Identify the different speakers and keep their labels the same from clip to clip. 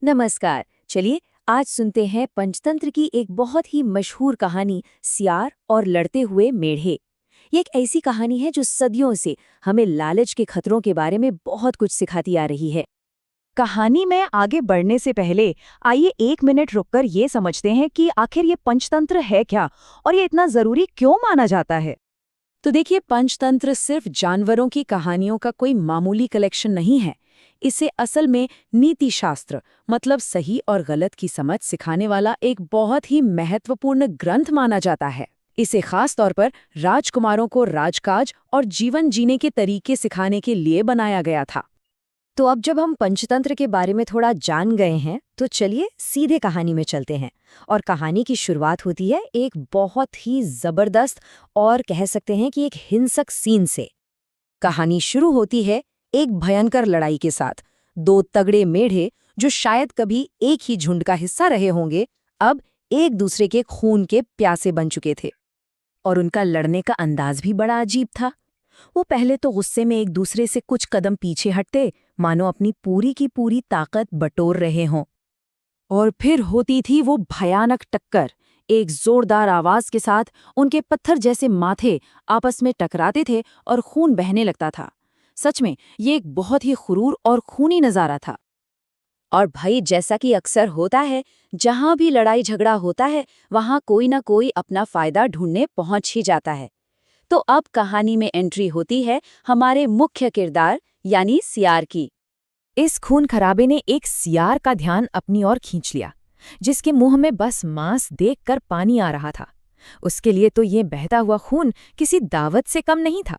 Speaker 1: नमस्कार। चलिए आज सुनते हैं पंचतंत्र की एक बहुत ही मशहूर कहानी सियार और लड़ते हुए मेढ़े। ये एक ऐसी कहानी है जो सदियों से हमें लालच के खतरों के बारे में बहुत कुछ सिखाती आ रही है।
Speaker 2: कहानी में आगे बढ़ने से पहले आइए 1 मिनट रुककर ये समझते हैं कि आखिर ये पंचतंत्र है क्या और ये इतना जरूरी क्यों माना जाता है।
Speaker 1: तो देखिए, पंचतंत्र सिर्फ जानवरों की कहानियों का कोई मामूली कलेक्शन नहीं है। इसे असल में नीति शास्त्र मतलब सही और गलत की समझ सिखाने वाला एक बहुत ही महत्वपूर्ण ग्रंथ माना जाता है। इसे खास तौर पर राजकुमारों को राजकाज और जीवन जीने के तरीके सिखाने के लिए बनाया गया था। तो अब जब हम पंचतंत्र के बारे में थोड़ा जान गए हैं, तो चलिए सीधे कहानी में चलते हैं। और कहानी की शुरुआत होती है एक बहुत ही जबरदस्त और कह सकते हैं कि एक हिंसक सीन से। कहानी शुरू होती है एक भयंकर लड़ाई के साथ। दो तगड़े मेढ़े जो शायद कभी एक ही झुंड का हिस्सा रहे होंगे, अब एक दूसरे के खून के प्यासे बन चुके थे। और उनका लड़ने का अंदाज भी बड़ा अजीब था। वो पहले तो गुस्से में एक दूसरे से कुछ कदम पीछे हटते, मानो अपनी पूरी की पूरी ताकत बटोर रहे हों। और फिर होती थी वो भयानक टक्कर। एक जोरदार आवाज के साथ उनके पत्थर जैसे माथे आपस में टकराते थे और खून बहने लगता था। सच में ये एक बहुत ही क्रूर और खूनी नजारा था। और भाई, जैसा कि अक्सर होता है, जहां भी लड़ाई झगड़ा होता है वहां कोई ना कोई अपना फायदा ढूंढने पहुंच ही जाता है। तो अब कहानी में एंट्री होती है हमारे मुख्य किरदार यानी सियार की।
Speaker 2: इस खून खराबे ने एक सियार का ध्यान अपनी ओर खींच लिया, जिसके मुंह में बस मांस देखकर पानी आ रहा था। उसके लिए तो ये बहता हुआ खून किसी दावत से कम नहीं था।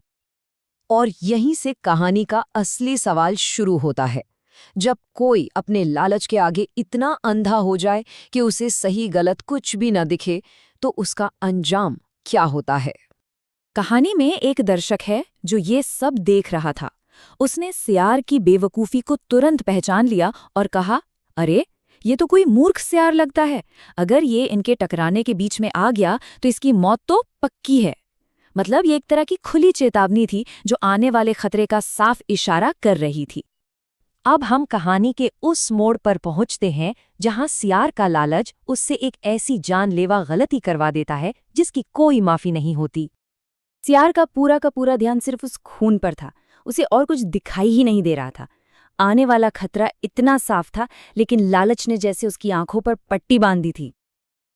Speaker 1: और यहीं से कहानी का असली सवाल शुरू होता है। जब कोई अपने लालच के आगे इतना अंधा हो जाए कि उसे सही गलत कुछ भी न दिखे, तो उसका अंजाम क्या होता है।
Speaker 2: कहानी में एक दर्शक है जो ये सब देख रहा था। उसने सियार की बेवकूफ़ी को तुरंत पहचान लिया और कहा, अरे ये तो कोई मूर्ख सियार लगता है। अगर ये इनके टकराने के बीच में आ गया तो इसकी मौत तो पक्की है। मतलब ये एक तरह की खुली चेतावनी थी जो आने वाले खतरे का साफ इशारा कर रही थी। अब हम कहानी के उस मोड़ पर पहुंचते हैं जहां सियार का लालच उससे एक ऐसी जानलेवा गलती करवा देता है जिसकी कोई माफी नहीं होती। सियार का पूरा ध्यान सिर्फ उस खून पर था। उसे और कुछ दिखाई ही नहीं दे रहा था। आने वाला खतरा इतना साफ था, लेकिन लालच ने जैसे उसकी आंखों पर पट्टी बांध दी थी।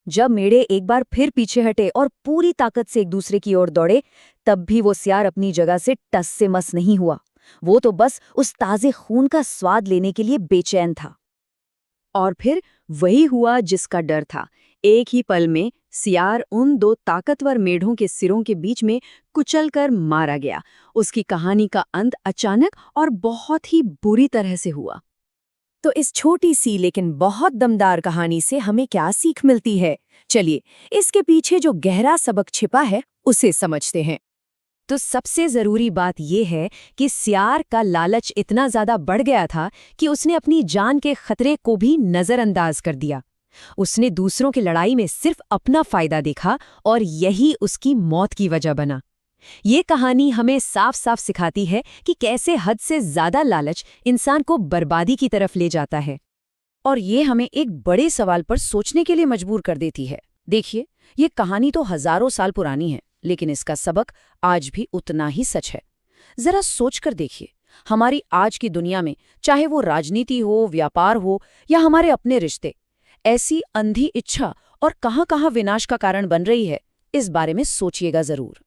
Speaker 2: जब मेढ़े एक बार फिर पीछे हटे और पूरी ताकत से एक दूसरे की ओर दौड़े, तब भी वो सियार अपनी जगह से टस से मस नहीं हुआ। वो तो बस उस ताजे खून का स्वाद लेने के लिए बेचैन था। और फिर वही हुआ जिसका डर था। एक ही पल में सियार उन दो ताकतवर मेढ़ों के सिरों के बीच में कुचलकर मारा गया। उसकी कहानी का अंत अचानक और बहुत ही बुरी तरह से हुआ। तो इस छोटी सी लेकिन बहुत दमदार कहानी से हमें क्या सीख मिलती है? चलिए, इसके पीछे जो गहरा सबक छिपा है उसे समझते हैं। तो सबसे जरूरी बात यह है कि सियार का लालच इतना ज्यादा बढ़ गया था कि उसने अपनी जान के खतरे को भी नजरअंदाज कर दिया। उसने दूसरों की लड़ाई में सिर्फ अपना फायदा देखा और यही उसकी मौत की वजह बना। ये कहानी हमें साफ साफ सिखाती है कि कैसे हद से ज्यादा लालच इंसान को बर्बादी की तरफ ले जाता है। और ये हमें एक बड़े सवाल पर सोचने के लिए मजबूर कर देती है। देखिए, ये कहानी तो हजारों साल पुरानी है, लेकिन इसका सबक आज भी उतना ही सच है। जरा सोचकर देखिए, हमारी आज की दुनिया में चाहे वो राजनीति हो, व्यापार हो या हमारे अपने रिश्ते, ऐसी अंधी इच्छा और कहां-कहां विनाश का कारण बन रही है, इस बारे में सोचिएगा जरूर।